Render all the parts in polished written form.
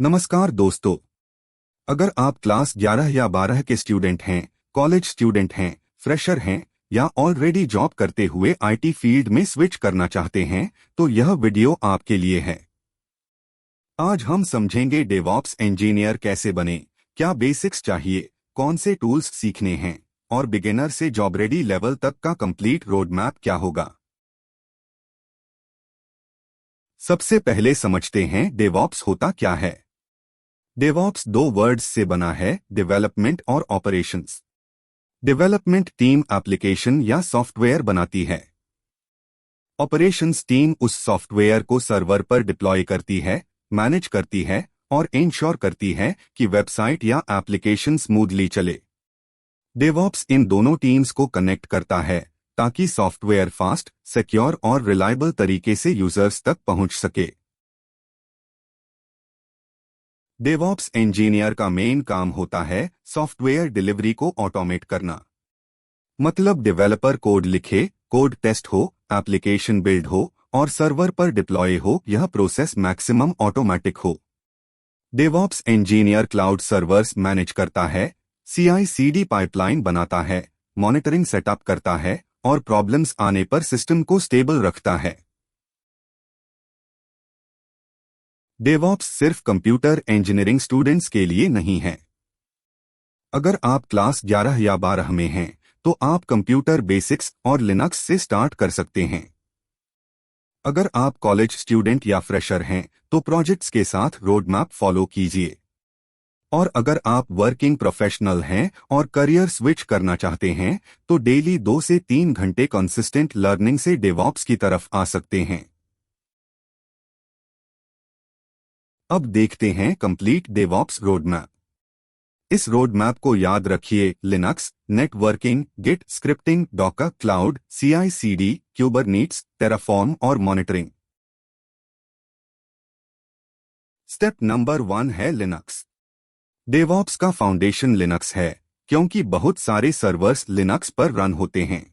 नमस्कार दोस्तों। अगर आप क्लास 11 या 12 के स्टूडेंट हैं, कॉलेज स्टूडेंट हैं, फ्रेशर हैं या ऑलरेडी जॉब करते हुए आईटी फील्ड में स्विच करना चाहते हैं, तो यह वीडियो आपके लिए है। आज हम समझेंगे डेवऑप्स इंजीनियर कैसे बने, क्या बेसिक्स चाहिए, कौन से टूल्स सीखने हैं और बिगिनर से जॉब रेडी लेवल तक का कंप्लीट रोड मैप क्या होगा। सबसे पहले समझते हैं डेवऑप्स होता क्या है। डेवऑप्स दो वर्ड्स से बना है, डेवलपमेंट और ऑपरेशंस। डेवलपमेंट टीम एप्लीकेशन या सॉफ्टवेयर बनाती है। ऑपरेशंस टीम उस सॉफ्टवेयर को सर्वर पर डिप्लॉय करती है, मैनेज करती है और इंश्योर करती है कि वेबसाइट या एप्लीकेशन स्मूथली चले। डेवऑप्स इन दोनों टीम्स को कनेक्ट करता है ताकि सॉफ्टवेयर फास्ट, सिक्योर और रिलायबल तरीके से यूजर्स तक पहुंच सके। डेवऑप्स इंजीनियर का मेन काम होता है सॉफ्टवेयर डिलीवरी को ऑटोमेट करना। मतलब डेवलपर कोड लिखे, कोड टेस्ट हो, एप्लीकेशन बिल्ड हो और सर्वर पर डिप्लॉय हो, यह प्रोसेस मैक्सिमम ऑटोमेटिक हो। DevOps engineer cloud servers manage करता है, CI/CD पाइपलाइन बनाता है, मॉनिटरिंग सेटअप करता है और प्रॉब्लम्स आने पर सिस्टम को स्टेबल रखता है। डेवऑप्स सिर्फ कंप्यूटर इंजीनियरिंग स्टूडेंट्स के लिए नहीं है। अगर आप क्लास 11 या 12 में हैं, तो आप कंप्यूटर बेसिक्स और लिनक्स से स्टार्ट कर सकते हैं। अगर आप कॉलेज स्टूडेंट या फ्रेशर हैं, तो प्रोजेक्ट्स के साथ रोड मैप फॉलो कीजिए। और अगर आप वर्किंग प्रोफेशनल हैं और करियर स्विच करना चाहते हैं, तो डेली 2 से 3 घंटे कंसिस्टेंट लर्निंग से डेवऑप्स की तरफ आ सकते हैं। अब देखते हैं कंप्लीट डेवऑप्स रोड मैप। इस रोड मैप को याद रखिए: Linux, networking, Git, scripting, Docker, cloud, CI/CD, Kubernetes, Terraform और मॉनिटरिंग। स्टेप नंबर 1 है लिनक्स। डेवऑप्स का फाउंडेशन लिनक्स है, क्योंकि बहुत सारे सर्वर्स लिनक्स पर रन होते हैं।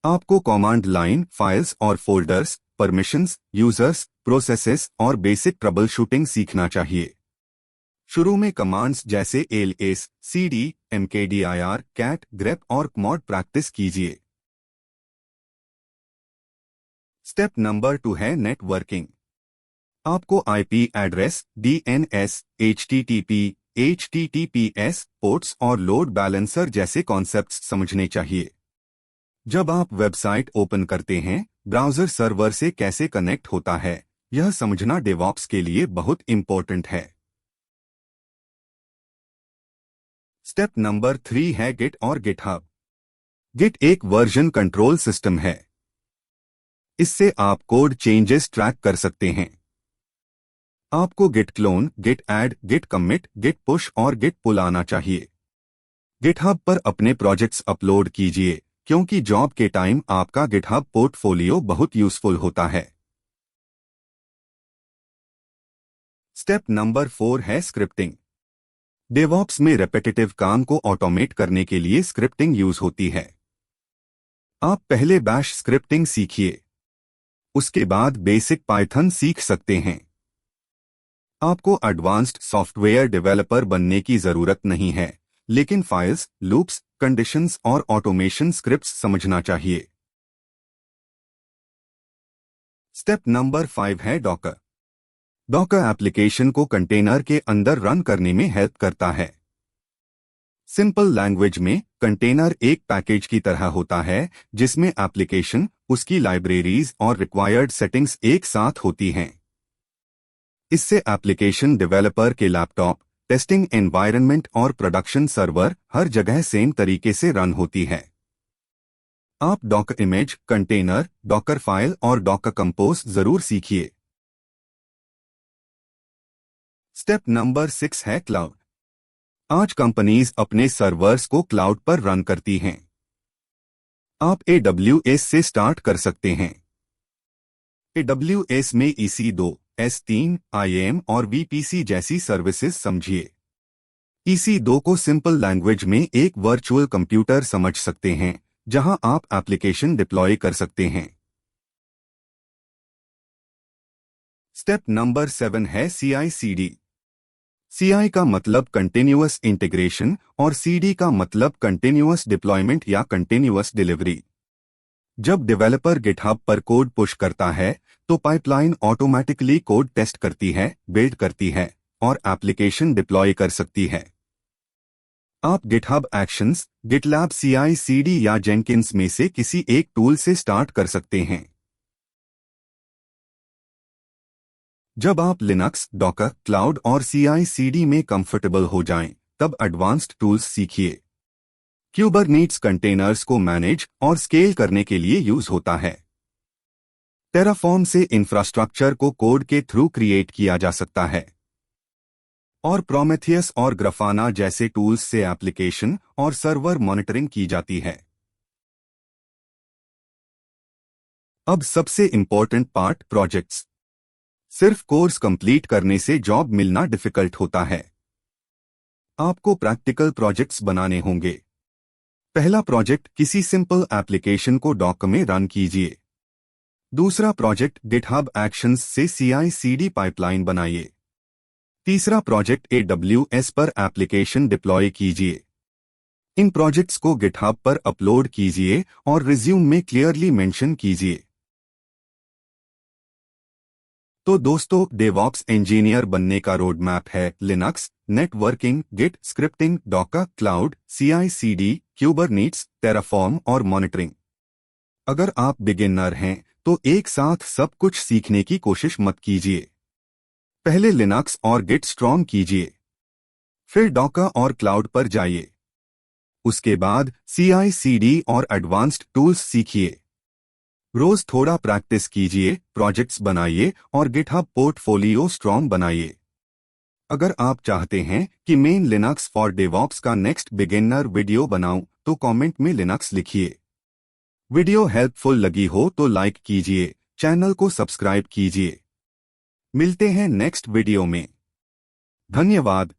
आपको कमांड लाइन, फाइल्स और फोल्डर्स, परमिशंस, यूजर्स, प्रोसेसेस और बेसिक ट्रबल शूटिंग सीखना चाहिए। शुरू में कमांड्स जैसे ls, cd, mkdir, cat, grep और kmod प्रैक्टिस कीजिए। स्टेप नंबर 2 है नेटवर्किंग। आपको IP address, DNS, HTTP, HTTPS, ports और लोड बैलेंसर जैसे कॉन्सेप्ट्स समझने चाहिए। जब आप वेबसाइट ओपन करते हैं, ब्राउज़र सर्वर से कैसे कनेक्ट होता है, यह समझना डेवऑप्स के लिए बहुत इंपॉर्टेंट है। स्टेप नंबर 3 है गिट और गिटहब। गिट एक वर्जन कंट्रोल सिस्टम है। इससे आप कोड चेंजेस ट्रैक कर सकते हैं। आपको git clone, git add, git commit, git push और गिट पुल आना चाहिए। गिटहब पर अपने प्रोजेक्ट्स अपलोड कीजिए, क्योंकि जॉब के टाइम आपका गिटहब पोर्टफोलियो बहुत यूजफुल होता है। स्टेप नंबर 4 है स्क्रिप्टिंग। डेवऑप्स में रेपिटेटिव काम को ऑटोमेट करने के लिए स्क्रिप्टिंग यूज होती है। आप पहले बैश स्क्रिप्टिंग सीखिए, उसके बाद बेसिक पाइथन सीख सकते हैं। आपको एडवांस्ड सॉफ्टवेयर डेवलपर बनने की जरूरत नहीं है, लेकिन फाइल्स, लूप्स, कंडीशंस और ऑटोमेशन स्क्रिप्ट्स समझना चाहिए। स्टेप नंबर 5 है डॉकर। डॉकर एप्लीकेशन को कंटेनर के अंदर रन करने में हेल्प करता है। सिंपल लैंग्वेज में, कंटेनर एक पैकेज की तरह होता है जिसमें एप्लीकेशन, उसकी लाइब्रेरीज और रिक्वायर्ड सेटिंग्स एक साथ होती हैं। इससे एप्लीकेशन डेवलपर के लैपटॉप, टेस्टिंग एनवायरनमेंट और प्रोडक्शन सर्वर हर जगह सेम तरीके से रन होती है। आप Docker image, container, Docker file और डॉकर कंपोज जरूर सीखिए। स्टेप नंबर 6 है क्लाउड। आज कंपनीज अपने सर्वर्स को क्लाउड पर रन करती हैं। आप AWS से स्टार्ट कर सकते हैं। AWS में EC2, S3, IAM और VPC जैसी सर्विसेज समझिए। EC2 को सिंपल लैंग्वेज में एक वर्चुअल कंप्यूटर समझ सकते हैं, जहां आप एप्लीकेशन डिप्लॉय कर सकते हैं। स्टेप नंबर 7 है CI/CD। CI का मतलब कंटिन्यूअस इंटीग्रेशन और CD का मतलब कंटिन्यूअस डिप्लॉयमेंट या कंटिन्यूअस डिलीवरी। जब डेवलपर गिटहब पर कोड पुश करता है तो पाइपलाइन ऑटोमेटिकली कोड टेस्ट करती है, बिल्ड करती है और एप्लीकेशन डिप्लॉय कर सकती है। आप गिटहब एक्शंस, गिटलैब CI/CD या जेनकिंस में से किसी एक टूल से स्टार्ट कर सकते हैं। जब आप लिनक्स, डॉकर, क्लाउड और CI/CD में कंफर्टेबल हो जाएं, तब एडवांस्ड टूल्स सीखिए। क्यूबरनेट्स कंटेनर्स को मैनेज और स्केल करने के लिए यूज होता है। टेराफॉर्म से इंफ्रास्ट्रक्चर को कोड के थ्रू क्रिएट किया जा सकता है और प्रोमेथियस और ग्राफाना जैसे टूल्स से एप्लीकेशन और सर्वर मॉनिटरिंग की जाती है। अब सबसे इंपॉर्टेंट पार्ट, प्रोजेक्ट्स। सिर्फ कोर्स कंप्लीट करने से जॉब मिलना डिफिकल्ट होता है। आपको प्रैक्टिकल प्रोजेक्ट्स बनाने होंगे। पहला प्रोजेक्ट, किसी सिंपल एप्लीकेशन को डॉकर में रन कीजिए। दूसरा प्रोजेक्ट, गिटहब एक्शंस से CI/CD पाइपलाइन बनाइए। तीसरा प्रोजेक्ट, AWS पर एप्लीकेशन डिप्लॉय कीजिए। इन प्रोजेक्ट्स को गिटहब पर अपलोड कीजिए और रिज्यूम में क्लियरली मेंशन कीजिए। तो दोस्तों, डेवऑप्स इंजीनियर बनने का रोड मैप है Linux, networking, Git, scripting, Docker, cloud, CI/CD, Kubernetes, Terraform और मॉनिटरिंग। अगर आप बिगिनर हैं तो एक साथ सब कुछ सीखने की कोशिश मत कीजिए। पहले लिनक्स और गिट स्ट्रॉन्ग कीजिए, फिर डॉकर और क्लाउड पर जाइए। उसके बाद CI/CD और एडवांस्ड टूल्स सीखिए। रोज थोड़ा प्रैक्टिस कीजिए, प्रोजेक्ट्स बनाइए और गिटहब पोर्टफोलियो स्ट्रॉन्ग बनाइए। अगर आप चाहते हैं कि मेन लिनक्स फॉर डेवऑप्स का नेक्स्ट बिगिनर वीडियो बनाऊं तो कमेंट में लिनक्स लिखिए। वीडियो हेल्पफुल लगी हो तो लाइक कीजिए, चैनल को सब्सक्राइब कीजिए। मिलते हैं नेक्स्ट वीडियो में। धन्यवाद।